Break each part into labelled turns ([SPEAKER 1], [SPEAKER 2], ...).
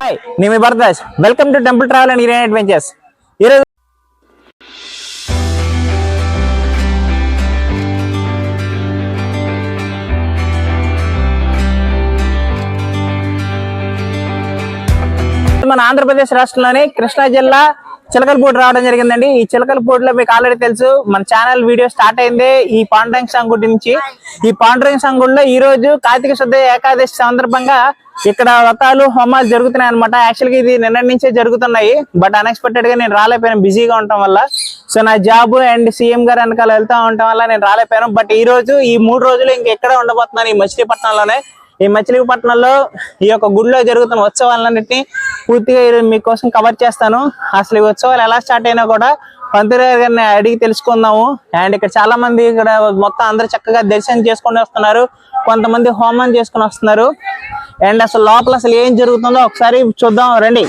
[SPEAKER 1] Hi, నేను మీ Bharadwaj. Welcome to temple travel and green adventures. ఈరోజు మన ఆంధ్రప్రదేశ్ రాష్ట్రంలోని కృష్ణా జిల్లా చిలకలపూడి రావడం జరిగిందండి. ఈ చిలకలపూడిలో మీకు ఆల్రెడీ తెలుసు, మన ఛానల్ వీడియో స్టార్ట్ అయింది ఈ పాండురంగ స్వామి గుడి నుంచి. ఈ పాండురంగ స్వామి గుడిలో ఈ రోజు కార్తీక శుద్ధ ఏకాదశి సందర్భంగా ఇక్కడ వ్రతాలు హోమాలు జరుగుతున్నాయి అనమాట. యాక్చువల్గా ఇది నిన్నటి నుంచే జరుగుతున్నాయి, బట్ అన్ఎక్స్పెక్టెడ్ గా నేను రాలేకపోయాను బిజీగా ఉండటం వల్ల. సో నా జాబ్ అండ్ సీఎం గారు వెనకాల వెళ్తా ఉండటం వల్ల నేను రాలేకపోయాను. బట్ ఈ రోజు ఈ 3 రోజులు ఇంకెక్కడ ఉండబోతున్నాను, ఈ మచిలీపట్నంలోనే. ఈ మచిలీపట్నంలో ఈ యొక్క గుడిలో జరుగుతున్న ఉత్సవాలన్నింటినీ పూర్తిగా మీకోసం కవర్ చేస్తాను. అసలు ఈ ఉత్సవాలు ఎలా స్టార్ట్ అయినా కూడా పంతులు గారిని అడిగి తెలుసుకుందాము. అండ్ ఇక్కడ చాలా మంది ఇక్కడ మొత్తం అందరు చక్కగా దర్శనం చేసుకుని వస్తున్నారు, కొంతమంది హోమం చేసుకుని వస్తున్నారు. అండ్ అసలు లోపల అసలు ఏం జరుగుతుందో ఒకసారి చూద్దాం రండి.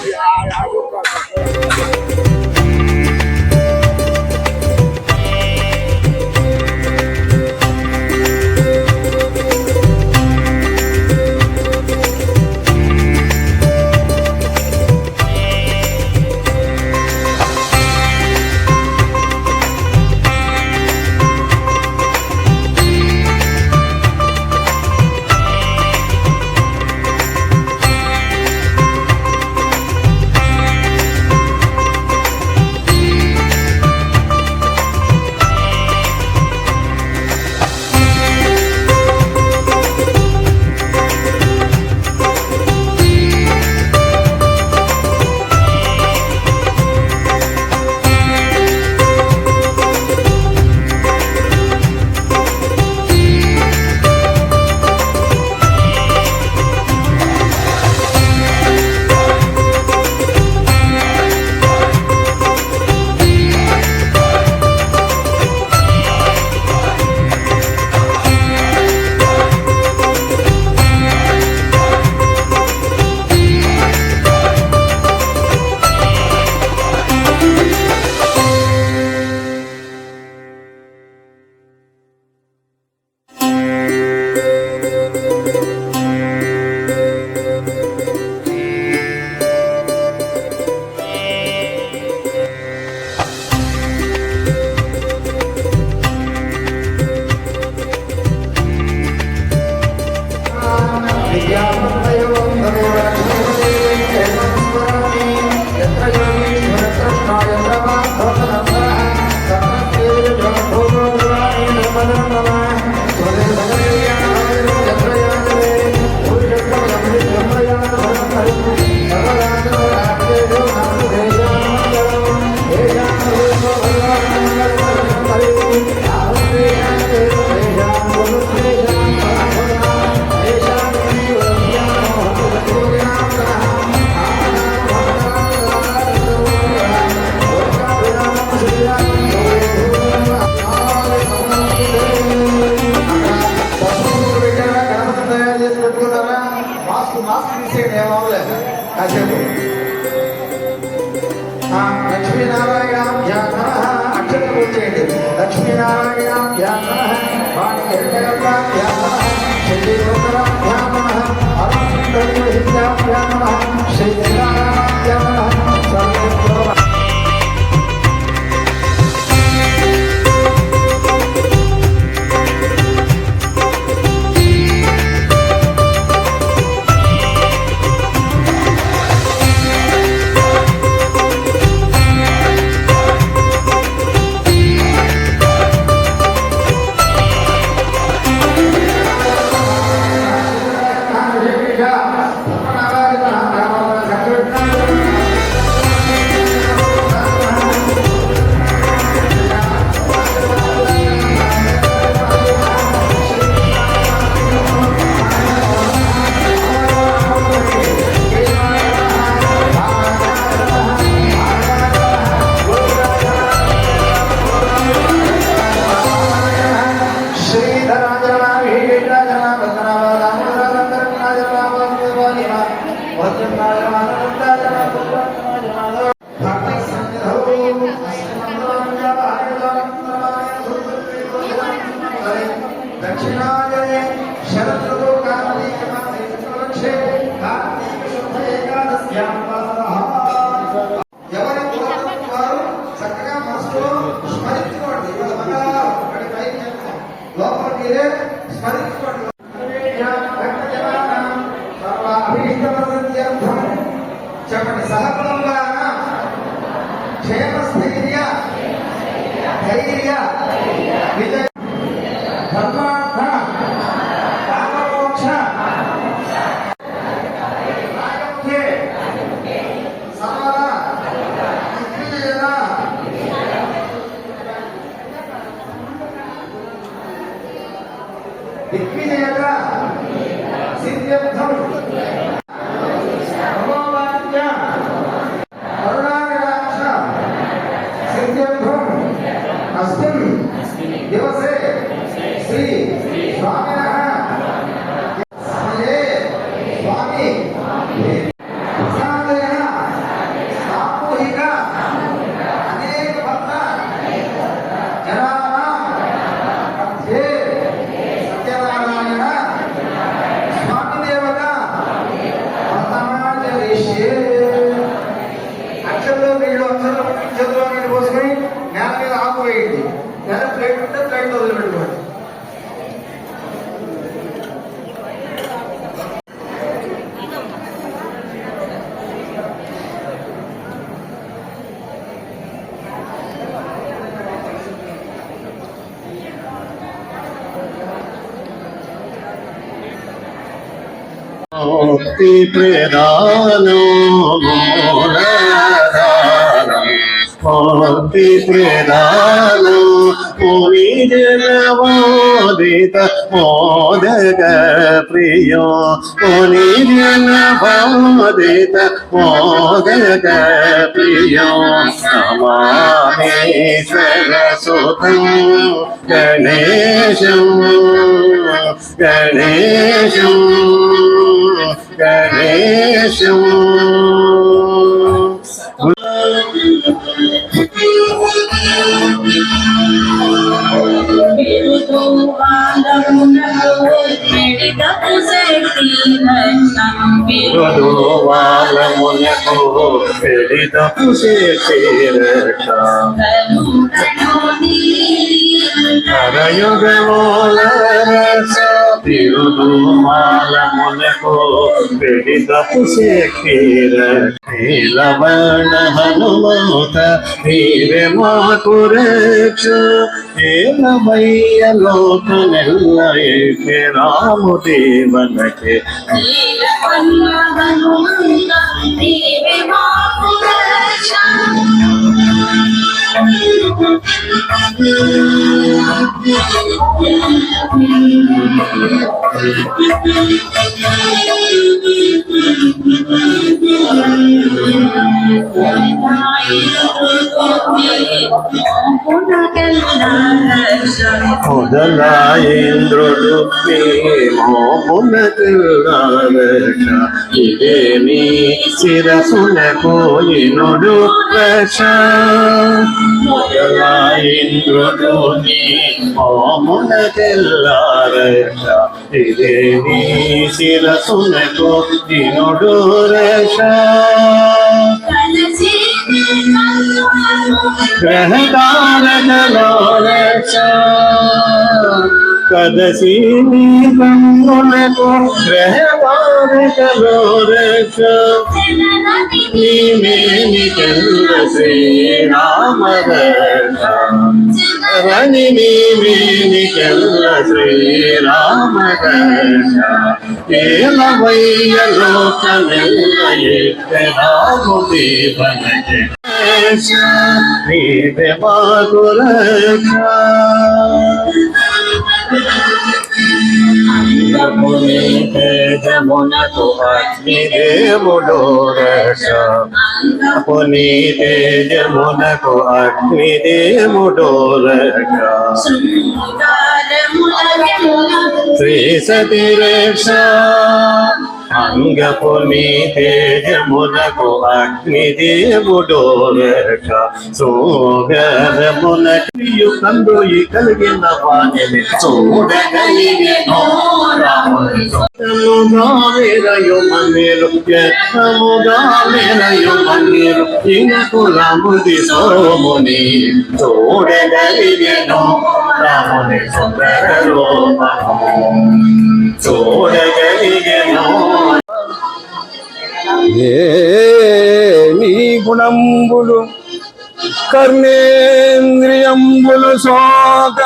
[SPEAKER 2] ఎవరి వారు చక్కగా మనసులో స్మరించుకోండి. ఇవాళ మంగళవారం ఒకటి పైకి చెప్తాం, లోపల మీరే స్మరించుకోండి. చెప్పండి. సహకులంగా క్షేమస్థైర్య ధైర్య విజయ ధర్మార్థ కామమోక్ష సమర దిగ్విజయ దిగ్విజయత సిద్ధ్యర్థం दिवसे श्री स्वामिनः समये स्वामी प्रसादेन सामूहिक अनेक भक्त जनानां मध्ये सत्यनारायण स्वामी देवता वर्तमानयिष्ये. అక్షంలో నీళ్ళు అక్షంలో చేతిలో నీళ్ళు పోసుకొని నేల మీద ఆకు వేయండి. నేల ప్లేట్ ఉంటే ప్లేట్ వదిలిపెట్టుకోండి.
[SPEAKER 3] ముక్తి ప్రదానో ముక్తి ప్రదానో ముని జనవాదిత మోదక ప్రియో ముని జనవాదిత మోదక ప్రియో నమామి సరస్వతం గణేశం గణేశం గణేశం. వాళ్ళమునకు పెడితపు శక్తి రక్ష హరయుగమూల రస తిరుమాలమునకు పెడితపు శక్తి రక్ష హనుమత నీవే మాకు రక్ష ఏలమయ్య లోకమెల్ల ఏకే రాముదేవనకే మొదలాయింద్రుడు మోమునకిల్లారక్ష ఇదే నీ శిరసునకు ఇనుడు రక్ష మొదలాయింద్రుడు నీ మోమునకిల్లారక్ష ఇదే నీ శిరసునకు ఇనుడు రక్ష గ్రహకారకలోరక్ష కదసి నీ కన్నులకు గ్రహకారకలోరక్ష నీమేని చంద్ర శ్రీరామరక్ష రని నీమేని చంద్ర శ్రీరామరక్ష ఏలవయ్య లోకమెల్ల రాముదేవనకే నీవే మాకు రక్ష. తేజమునకు అగ్నిదేవుడు రక్ష పుని తేజమునకు అగ్నిదేవుడు రక్ష శ్రీ సతి రక్ష అంగపు నీ తేజమునకు అగ్నిదేవుడో రక్ష సోగరమునకు కందుయి కలిగిన వాణిని చూడగలిగెను రాముగా మెరయు మన్నిరు ఎత్తముగా మెరయు మన్నిరు ఇంకు రాముడి సోముని చూడగలిగెను రాముని సుందర రూపము చూడగలిగెను.
[SPEAKER 4] ఏ నీ గుణంబులు కర్ణేంద్రియంబులు సోక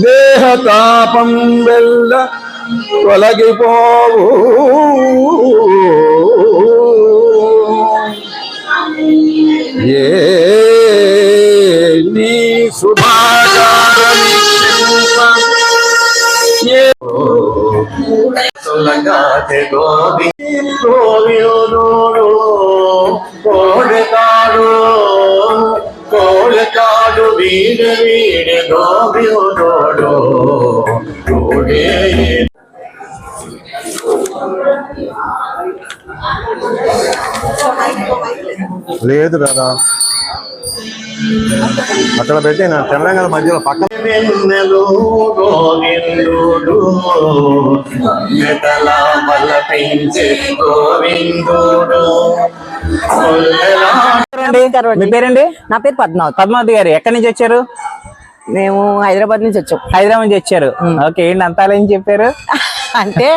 [SPEAKER 4] దేహతాపం వెళ్ళ తొలగిపోవు ఏ నీ
[SPEAKER 3] సులగాతే గోవిందుడు కోడకాడు కోడకాడు వీడ వీడ గోవిందుడు కోడే
[SPEAKER 4] లేదు కదా అక్కడ పెట్టి నా తెలంగాణ మధ్యలో పక్కన
[SPEAKER 3] వెన్నెలు గోవిందుడు మెతల బలపించే గోవిందుడు
[SPEAKER 1] మీ పేరండి?
[SPEAKER 5] నా పేరు పద్మావతి.
[SPEAKER 1] పద్మావతి గారు ఎక్కడి నుంచి వచ్చారు?
[SPEAKER 5] మేము హైదరాబాద్ నుంచి వచ్చాం.
[SPEAKER 1] హైదరాబాద్ నుంచి వచ్చారు. ఓకే, ఏంటి అంతా ఏం చెప్పారు?
[SPEAKER 5] అంటే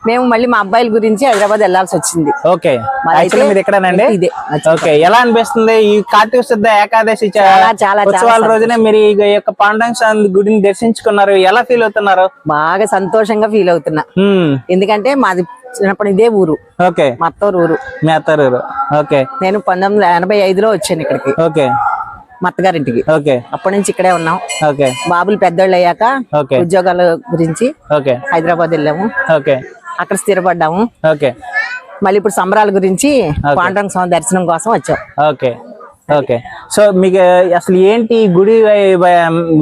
[SPEAKER 5] మేము మళ్ళీ మా అబ్బాయిల గురించి హైదరాబాద్ వెళ్లాల్సి వచ్చింది.
[SPEAKER 1] ఓకే, మీరు ఎక్కడనండి?
[SPEAKER 5] ఇదే.
[SPEAKER 1] ఓకే, ఎలా అనిపిస్తుంది ఈ కార్తీక శుద్ధ ఏకాదశి
[SPEAKER 5] చాలా
[SPEAKER 1] ఉత్సవాల రోజునే మీరు ఈ యొక్క పాండురంగ స్వామి గుడిని దర్శించుకున్నారు, ఎలా ఫీల్ అవుతున్నారు?
[SPEAKER 5] బాగా సంతోషంగా ఫీల్ అవుతున్నా. ఎందుకంటే మాది చిన్నప్పుడు ఇదే ఊరు.
[SPEAKER 1] ఓకే,
[SPEAKER 5] మా అత్తూరు ఊరు.
[SPEAKER 1] మీ అత్తారు ఊరు. ఓకే,
[SPEAKER 5] నేను 1985లో వచ్చాను ఇక్కడికి.
[SPEAKER 1] ఓకే,
[SPEAKER 5] మా అత్తగారింటికి.
[SPEAKER 1] ఓకే,
[SPEAKER 5] అప్పటి నుంచి ఇక్కడే ఉన్నాం.
[SPEAKER 1] ఓకే,
[SPEAKER 5] బాబులు పెద్దోళ్ళు అయ్యాక
[SPEAKER 1] ఓకే,
[SPEAKER 5] ఉద్యోగాల గురించి
[SPEAKER 1] ఓకే,
[SPEAKER 5] హైదరాబాద్ వెళ్ళాము.
[SPEAKER 1] ఓకే,
[SPEAKER 5] అక్కడ స్థిరపడ్డాము.
[SPEAKER 1] ఓకే,
[SPEAKER 5] మళ్ళీ ఇప్పుడు సంబరాల గురించి పాండురంగ స్వామి దర్శనం కోసం వచ్చాం.
[SPEAKER 1] Okay, okay. సో మీకు అసలు ఏంటి ఈ గుడి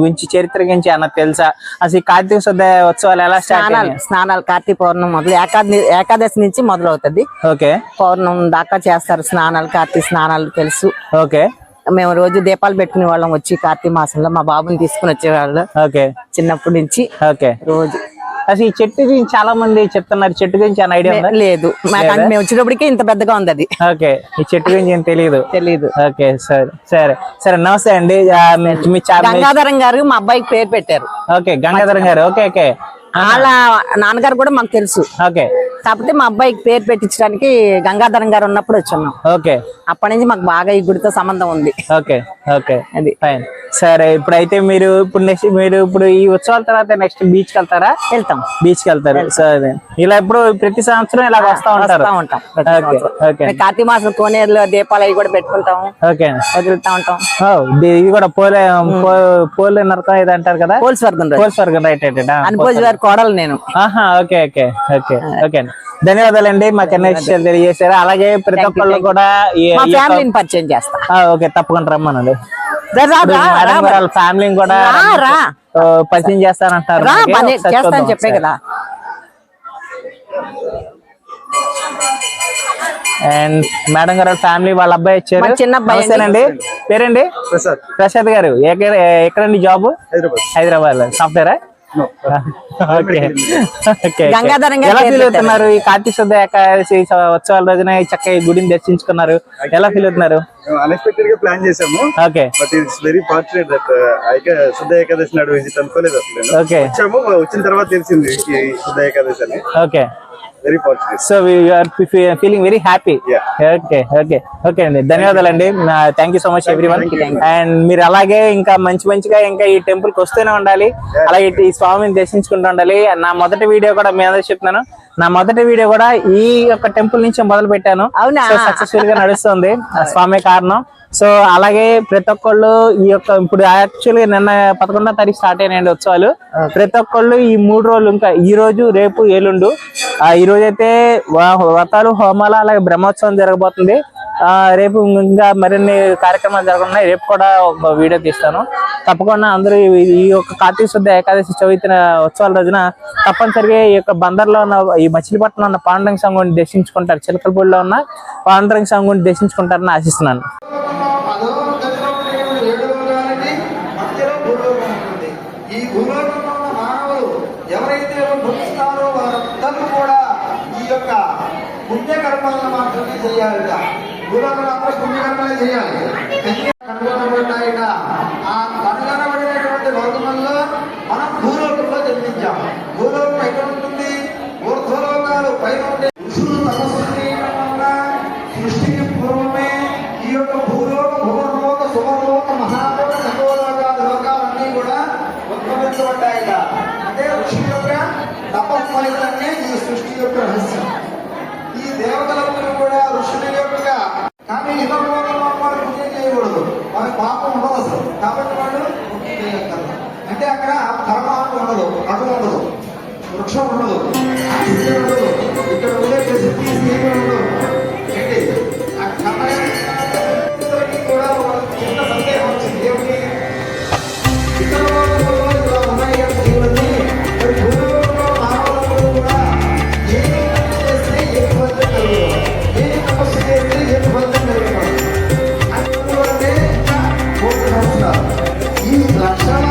[SPEAKER 1] గురించి చరిత్ర గురించి అన్న తెలుసా? అసలు ఈ కార్తీక శుద్ధ ఉత్సవాలు ఎలా
[SPEAKER 5] స్నానాలు కార్తీక పౌర్ణమి మొదలు ఏకాదశి నుంచి మొదలవుతుంది.
[SPEAKER 1] ఓకే,
[SPEAKER 5] పౌర్ణం దాకా చేస్తారు స్నానాలు. కార్తీక స్నానాలు తెలుసు.
[SPEAKER 1] ఓకే,
[SPEAKER 5] మేము రోజు దీపాలు పెట్టుకునే వాళ్ళం. వచ్చి కార్తీక మాసంలో మా బాబుని తీసుకుని వచ్చేవాళ్ళు.
[SPEAKER 1] ఓకే,
[SPEAKER 5] చిన్నప్పటి నుంచి.
[SPEAKER 1] ఓకే,
[SPEAKER 5] రోజు
[SPEAKER 1] అసలు ఈ చెట్టు గురించి చాలా మంది చెప్తున్నారు, చెట్టు గురించి అన్న ఐడియా ఉందా?
[SPEAKER 5] లేదు, మేము వచ్చేటప్పటికే ఇంత పెద్దగా ఉంది అది.
[SPEAKER 1] ఓకే, ఈ చెట్టు గురించి ఏం తెలియదు. ఓకే, సరే సరే సరే, నమస్తే అండి. మీ
[SPEAKER 5] గంగాధరం గారు మా అబ్బాయికి పేరు పెట్టారు.
[SPEAKER 1] ఓకే, గంగాధరం గారు. ఓకే, ఓకే,
[SPEAKER 5] వాళ్ళ నాన్నగారు కూడా మాకు తెలుసు.
[SPEAKER 1] ఓకే,
[SPEAKER 5] కాకపోతే మా అబ్బాయికి పేరు పెట్టించడానికి గంగాధరం గారు ఉన్నప్పుడు వచ్చున్నాం.
[SPEAKER 1] ఓకే,
[SPEAKER 5] అప్పటి నుంచి మాకు బాగా ఈ గుడితో సంబంధం ఉంది.
[SPEAKER 1] ఓకే, ఓకే,
[SPEAKER 5] అది
[SPEAKER 1] ఫైన్. సరే, ఇప్పుడైతే మీరు ఇప్పుడు ఈ ఉత్సవాల తర్వాత నెక్స్ట్ బీచ్ కి వెళ్తారా?
[SPEAKER 5] వెళ్తాం.
[SPEAKER 1] బీచ్ కి వెళ్తారు. సరే, ఇలా ఇప్పుడు ప్రతి సంవత్సరం ఇలా వస్తా ఉంటారు?
[SPEAKER 5] కార్తీక మాసం కోనేరులో దీపాలు అవి కూడా పెట్టుకుంటాం.
[SPEAKER 1] ఓకే,
[SPEAKER 5] వదులుతా ఉంటాం.
[SPEAKER 1] ఇది కూడా పోలే నరకం ఇది అంటారు కదా?
[SPEAKER 5] పోల్స్వర్గం.
[SPEAKER 1] Right right.
[SPEAKER 5] అనుభోజ్ గారి కోడలు నేను.
[SPEAKER 1] Okay, okay, okay, okay. ధన్యవాదాలండి, మాకు ఎన్నో విషయాలు తెలియజేశారు. అలాగే ప్రతి ఒక్కళ్ళు కూడా
[SPEAKER 5] ఫ్యామిలీని పరిచయం చేస్తా.
[SPEAKER 1] ఓకే, తప్పకుండా రమ్మనండి.
[SPEAKER 5] వాళ్ళ
[SPEAKER 1] ఫ్యామిలీని కూడా పరిచయం చేస్తానంటారు.
[SPEAKER 5] చేస్తాను చెప్పే కదా.
[SPEAKER 1] అండ్ మేడం గారు ఫ్యామిలీ వాళ్ళ అబ్బాయి వచ్చారు.
[SPEAKER 5] చిన్న అబ్బాయి
[SPEAKER 1] అండి. పేరండి? ప్రసాద్ గారు. ఎక్కడండి జాబ్? హైదరాబాద్. సాఫ్ట్వేరా?
[SPEAKER 5] గంగాధరం
[SPEAKER 1] ఎలా ఫీల్ అవుతున్నారు ఈ కార్తీక శుద్ధ ఏకాదశి ఉత్సవాల రోజున చక్కగా ఈ గుడిని దర్శించుకున్నారు, ఎలా ఫీల్ అవుతున్నారు?
[SPEAKER 6] అన్ఎక్స్పెక్టెడ్ గా ప్లాన్ చేసాము.
[SPEAKER 1] Okay,
[SPEAKER 6] but it's very fortunate that శుద్ధ ఏకాదశి నాడు విజిట్ అనుకోలేదు అసలు.
[SPEAKER 1] ఓకే,
[SPEAKER 6] వచ్చాము, వచ్చిన తర్వాత తెలిసింది శుద్ధ ఏకాదశి అని.
[SPEAKER 1] Okay,
[SPEAKER 6] very fortunate.
[SPEAKER 1] So we are feeling very happy. Okay, okay, okay అండి. ధన్యవాదాలండి. Thank you so much everyone. And మీరు అలాగే ఇంకా మంచిగా ఇంకా ఈ టెంపుల్ కి వస్తూనే ఉండాలి, అలాగే ఈ స్వామిని దర్శించుకుంటూ ఉండాలి. నా మొదటి వీడియో కూడా మీ అందరూ చెప్తున్నాను, నా మొదటి వీడియో కూడా ఈ యొక్క టెంపుల్ నుంచి మొదలు పెట్టాను. సక్సెస్ఫుల్ గా నడుస్తుంది, స్వామి కారణం. సో అలాగే ప్రతి ఒక్కళ్ళు ఈ యొక్క ఇప్పుడు యాక్చువల్గా నిన్న 11వ తారీఖు స్టార్ట్ అయినాయండి ఉత్సవాలు. ప్రతి ఒక్కళ్ళు ఈ 3 రోజులు, ఇంకా ఈ రోజు రేపు ఎల్లుండు, ఈ రోజు అయితే వ్రతాలు హోమాలు అలాగే బ్రహ్మోత్సవం జరగబోతుంది. రేపు ఇంకా మరిన్ని కార్యక్రమాలు జరగనున్నాయి. రేపు కూడా ఒక వీడియో తీస్తాను. తప్పకుండా అందరూ ఈ యొక్క కార్తీక శుద్ధ ఏకాదశి చవితి ఉత్సవాల రోజున తప్పనిసరిగా ఈ యొక్క బందర్లో ఉన్న ఈ మచిలీపట్నంలో ఉన్న పాండురంగ స్వామిని దర్శించుకుంటారు. చిలకలపూడిలో ఉన్న పాండురంగ స్వామిని దర్శించుకుంటారని ఆశిస్తున్నాను.
[SPEAKER 2] అదో గదిలో ఉండేటువంటి 7వ గాలికి మధ్యలో భూలోకం ఉంటుంది. ఈ భూలోకంలో ఉన్న మానవులు ఎవరైతే భుజిస్తారో వారందరూ కూడా ఈ యొక్క పుణ్యకర్మలను మాత్రమే చేయాలిట. భూలోకంలో అందరూ పుణ్యకర్మలే చేయాలి. కనుగొనబడ్డాయిట. ఆ కనుగొనబడినటువంటి లోకముల్లో మనం భూలోకంలో జన్మించాం. భూలోకం ఎక్కడ ఉంటుంది? ఊర్ధ్వలోకాలు పైన ఉండే ఋషులు తపస్సు చేయడం వల్ల సృష్టికి పూర్వమే ఈ యొక్క భూలోక భువర్లోక సువర్లోక మహాలోక సర్వలోకాది లోకాలన్నీ కూడా ఉద్భవించబడ్డాయిట. అంటే ఋషి యొక్క తపస్ఫలితమే ఈ సృష్టి యొక్క రహస్యం. ఈ దేవతలందరూ కూడా ఋషుల యొక్క కానీ ఇతర లోకంలో వారు పుణ్యం చేయకూడదు. వారి పాపం ఉండదు అసలు. కాబట్టి వాళ్ళు పుణ్యం చేయగలరు. అంటే అక్కడ పరమాత్మ ఉండదు, అటు ఉండదు, వృక్షం ఉండదు, ఆక్సిజన్ ఉండదు, ఇక్కడ ఉండే ఫెసిలిటీస్ ఏమీ ఉండదు. ఏంటి కూడా చిన్న సందేహం వచ్చింది. ఏమిటి ఇతర లోకంలో ఇలా ఉన్నాయి కదా జీవులన్నీ, మరి భూలోకంలో మానవులందరూ కూడా ఏ చేస్తే ఏ ఫలితం కలుగుతారు, ఏ తపస్సు చేస్తే ఏ ఫలితం కలుగుతారు అంటే ఇంకా 3 సంవత్సరాలు ఈ లక్షల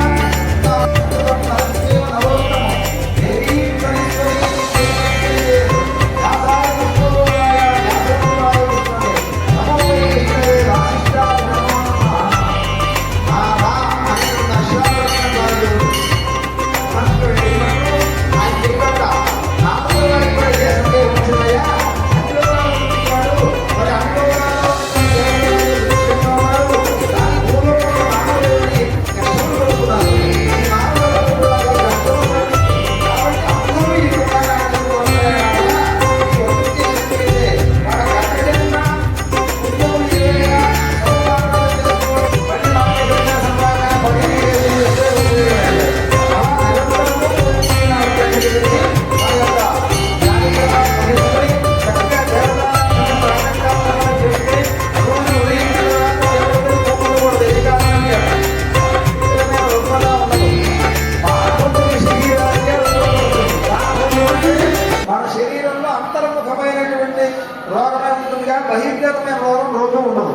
[SPEAKER 2] మన శరీరంలో అంతర్ముఖమైనటువంటి రోగమే ఉంటుంది కానీ బహిర్గతమైన రోగం ఉండదు.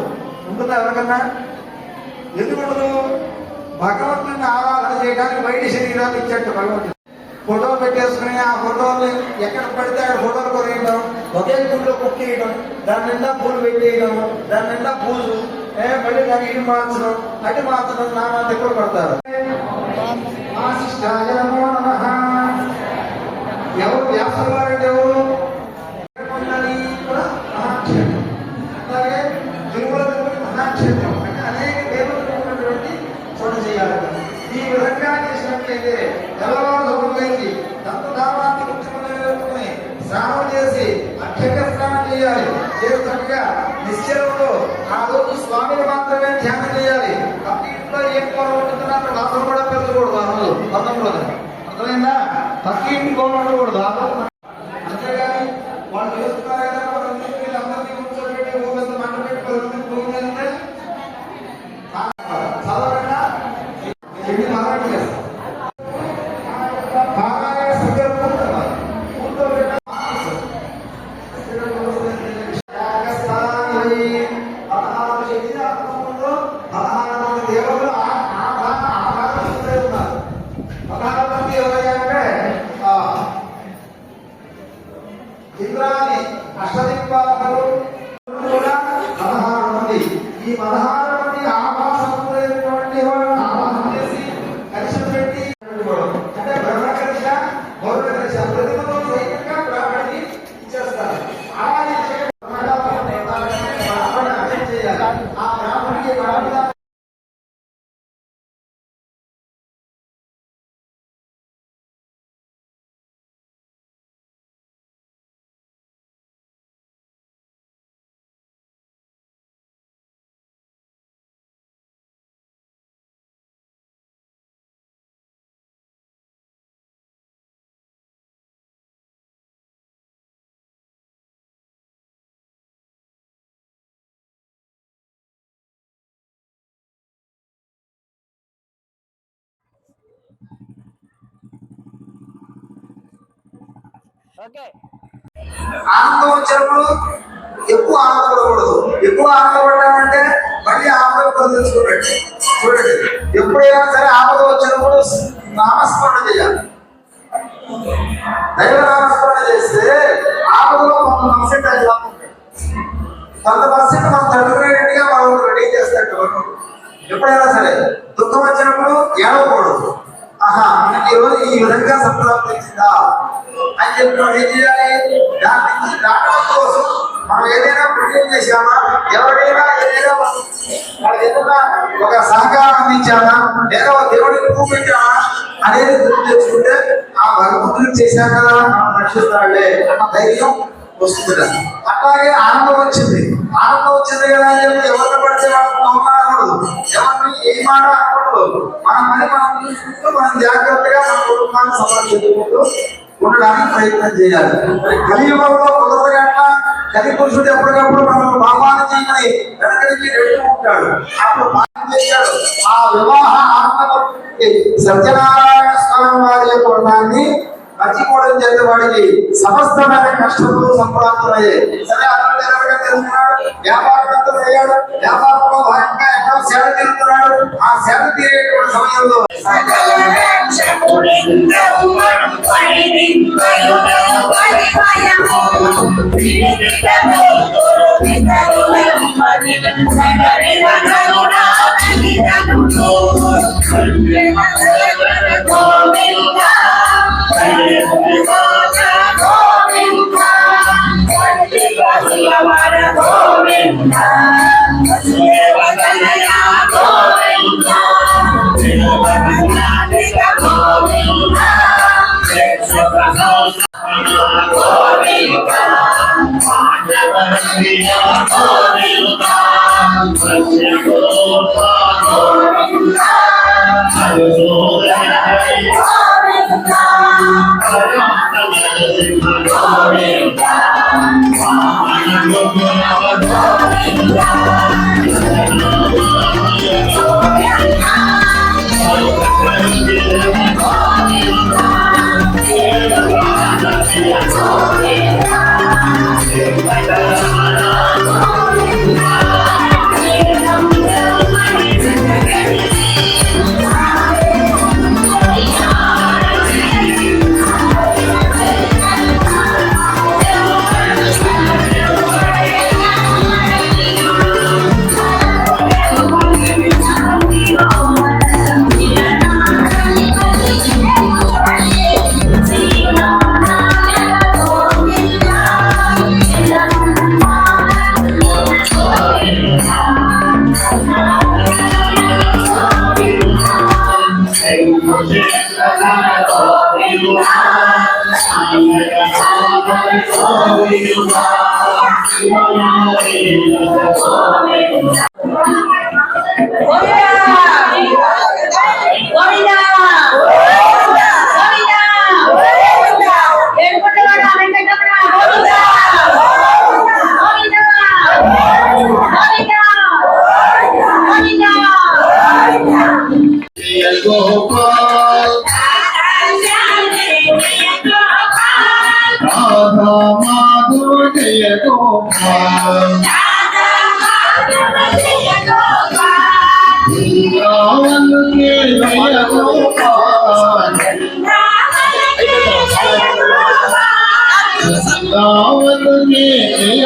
[SPEAKER 2] ఉంటుందా ఎవరికన్నా? ఎందుకు ఉండదు? భగవంతుని ఆరాధన చేయడానికి బయట శరీరాలు ఇచ్చేట్టు భగవంతుడు. ఫోటో పెట్టేసుకుని ఆ ఫోటోని ఎక్కడ పడితే అక్కడ ఫోటోలు కొనేయడం, ఒకే గుడిలో కుక్కేయడం, దాని నిండా పూలు పెట్టేయడం, దాని నిండా పూలు మళ్ళీ దాన్ని ఇటు మార్చడం, అటు మార్చడం, నానా దగ్గర పడతారు. ఎవరు వ్యాసుల వారంటే ఎవరు? కూడా మహాక్షేత్రం. అలాగే తిరుమల మహాక్షేత్రం అంటే అనేక దేవతలు ఉన్నటువంటి చోట చేయాలి. ఈ విధంగా చేసినట్లయితే తెల్లవారు లేచి దంతధామాన్ని ముఖ్యమంత్రి స్నానం చేసి అక్షయ స్నానం చేయాలి. చేసినట్టుగా నిశ్చయంలో ఆ రోజు స్వామిని మాత్రమే ధ్యానం చేయాలి. పక్క ఇంట్లో ఏం కూర వండుతున్నారు వాసన కూడా పెంచకూడదు. ఆ రోజు పంతంలో అర్థమైందా? పక్క ఇంటి గోడ ఉండకూడదు. ఆ రోజు అంతేగాని వాళ్ళు చేస్తున్నారు కదా వాళ్ళందరినీ కూర్చోబెట్టి ఓపెన్ మంట పెట్టి చదవకుండా ఇంద్రాని అష్టదిక్పాలకులు కూడా 16 మంది. ఈ 16 మంది ఆవాసమైనటువంటి వాళ్ళని ఆవాసం చేసి కలిసి పెట్టి అంటే బ్రహ్మ కలిస గౌరవ కలిస ప్రతిమతో సైనికంగా బ్రాహ్మణి ఇచ్చేస్తారు. అలాగే చేయాలి. ఆ బ్రాహ్మణికి
[SPEAKER 1] ఓకే.
[SPEAKER 2] ఆనందం వచ్చినప్పుడు ఎక్కువ ఆనందపడకూడదు. ఎక్కువ ఆనందపడ్డామంటే మళ్ళీ ఆనందం తెచ్చుకున్నట్టు. చూడండి, ఎప్పుడైనా సరే ఆపద వచ్చినప్పుడు నామస్మరణ చేయాలి. దైవ నామస్మరణ చేస్తే ఆపదలో 1% అయిపోతుంది. 100% మన తండ్రిగా మనం రెడీ చేస్తాడు. ఎప్పుడైనా సరే దుఃఖం వచ్చినప్పుడు ఏడవకూడదు. ఆహా, ఈరోజు ఈ విధంగా సంప్రాప్తించిందా అని చెప్పి మనం ఏం చేయాలి? దాని నుంచి దాటడం కోసం మనం ఏదైనా పుణ్యం చేశామా, ఎవరైనా ఏదైనా వాళ్ళకి ఏదైనా ఒక సహకారం అందించామా, లేదా దేవుడికి చూపించామా అనేది గుర్తు తెచ్చుకుంటే ఆ భగవంతుడికి చేశాం కదా మనం రక్షిస్తాడులే అన్న ధైర్యం వస్తుంది. అట్లాగే ఆనందం వచ్చింది. ఆనందం వచ్చింది కదా అని చెప్పి ఎవరిని పడితే వాళ్ళని అవమానకూడదు, ఎవరిని ఏ మాట అనకూడదు. మన పని మనం చూసుకుంటూ మనం జాగ్రత్తగా మన కుటుంబాన్ని సంరక్షించుకుంటూ ఉండడానికి ప్రయత్నం చేయాలి. కలియుగంలో కుదరదు అట్లా కలి పురుషుడు ఎప్పటికప్పుడు మనం పాపాన్ని చేయమని వెనకడికి రెడ్డి ఉంటాడు. అప్పుడు పాపం చేశాడు. ఆ వివాహ ఆనందం సత్యనారాయణ స్వామి వారి యొక్క వర్ణాన్ని మర్చిపోవడం చేత వాడికి సమస్తమైన కష్టములు సంప్రాప్తమయ్యాయి. సరే, అతను తెలుసుకున్నాడు, వ్యాపారవేత్తలు అయ్యాడు. వ్యాపారంలో భాగంగా ఎన్నో సేవ తీరుతున్నాడు. ఆ సేవ తీరేటువంటి సమయంలో
[SPEAKER 3] గోపాల్ రాధా మాధవ జయ గోపాల్ రావణ జయ గోపాల్ రావణ జయ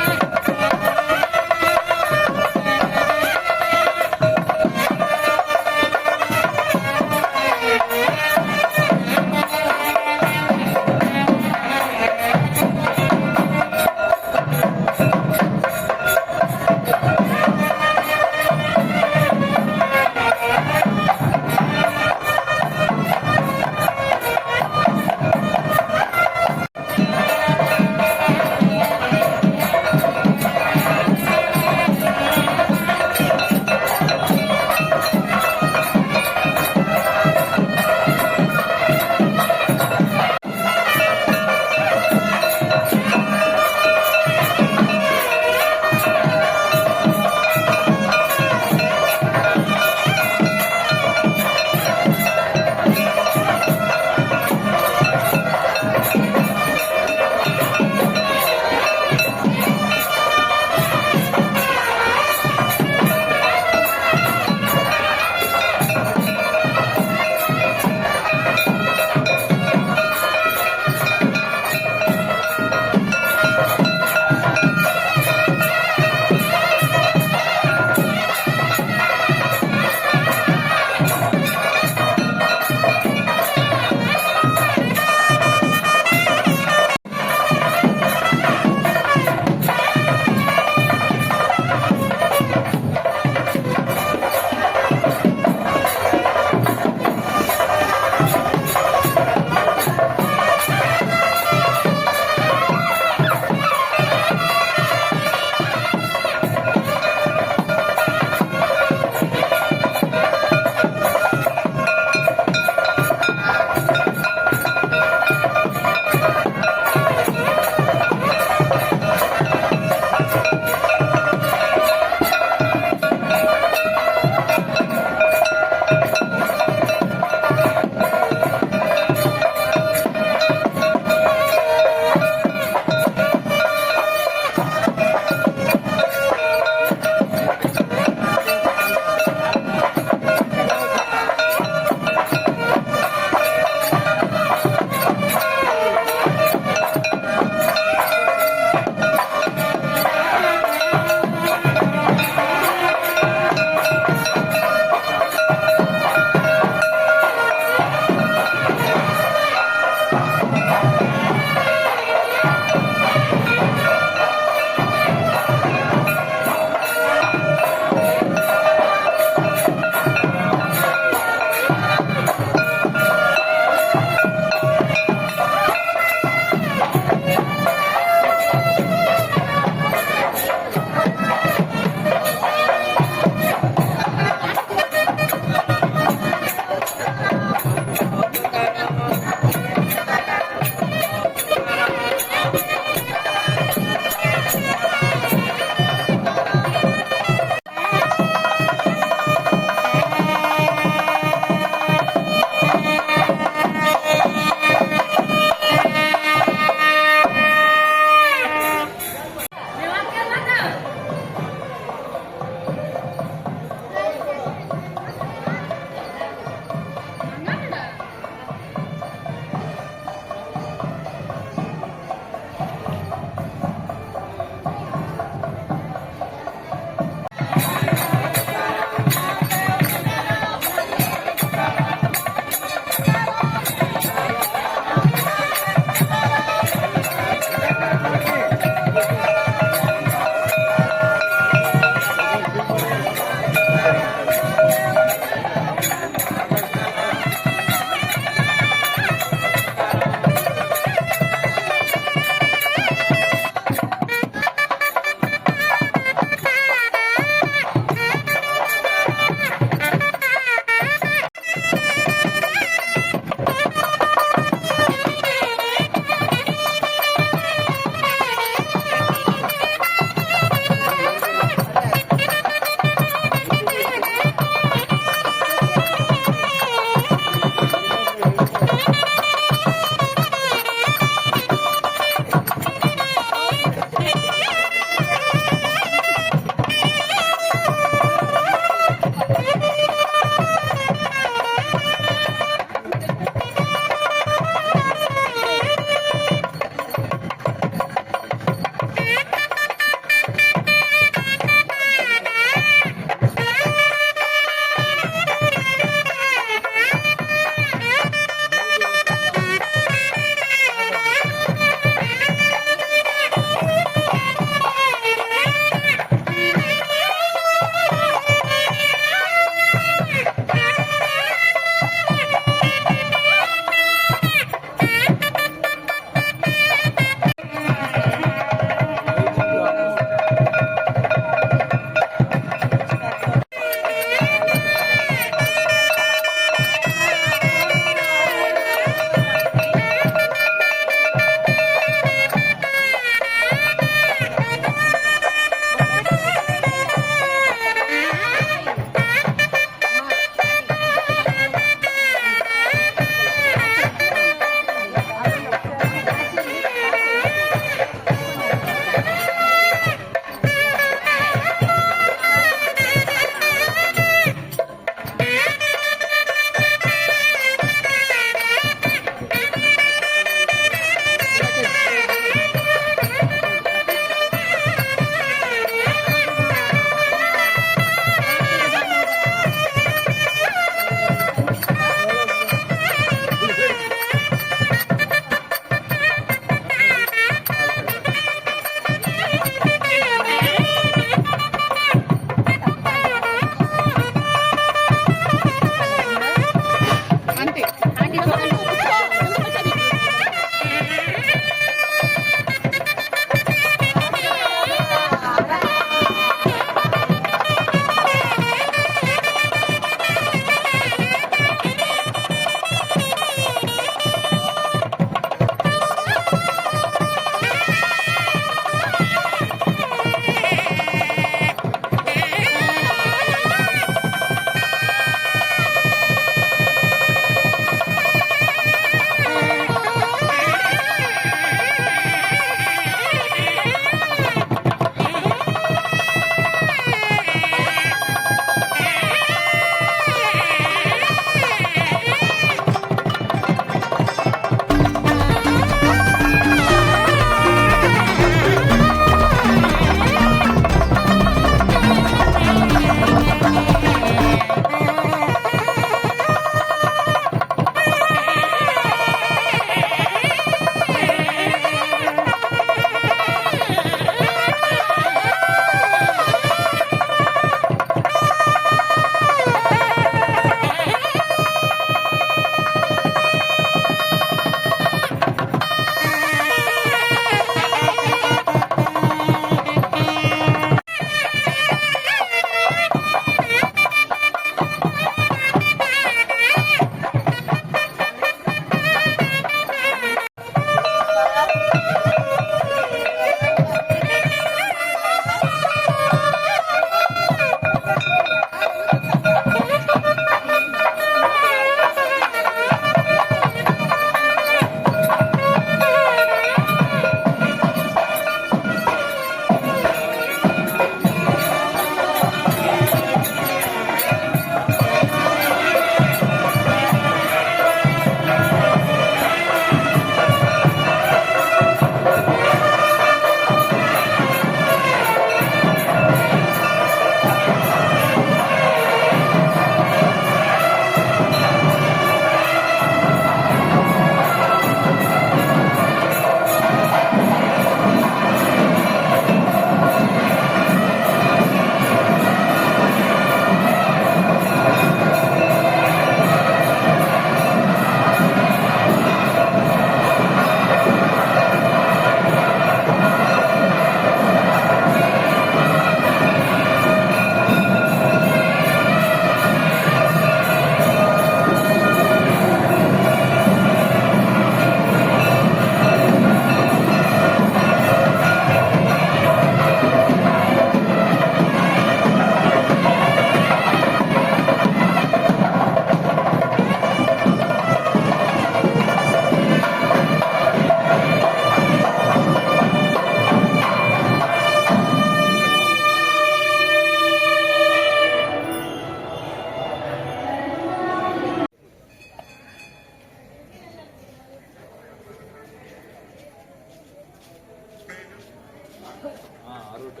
[SPEAKER 7] ఆ రూట్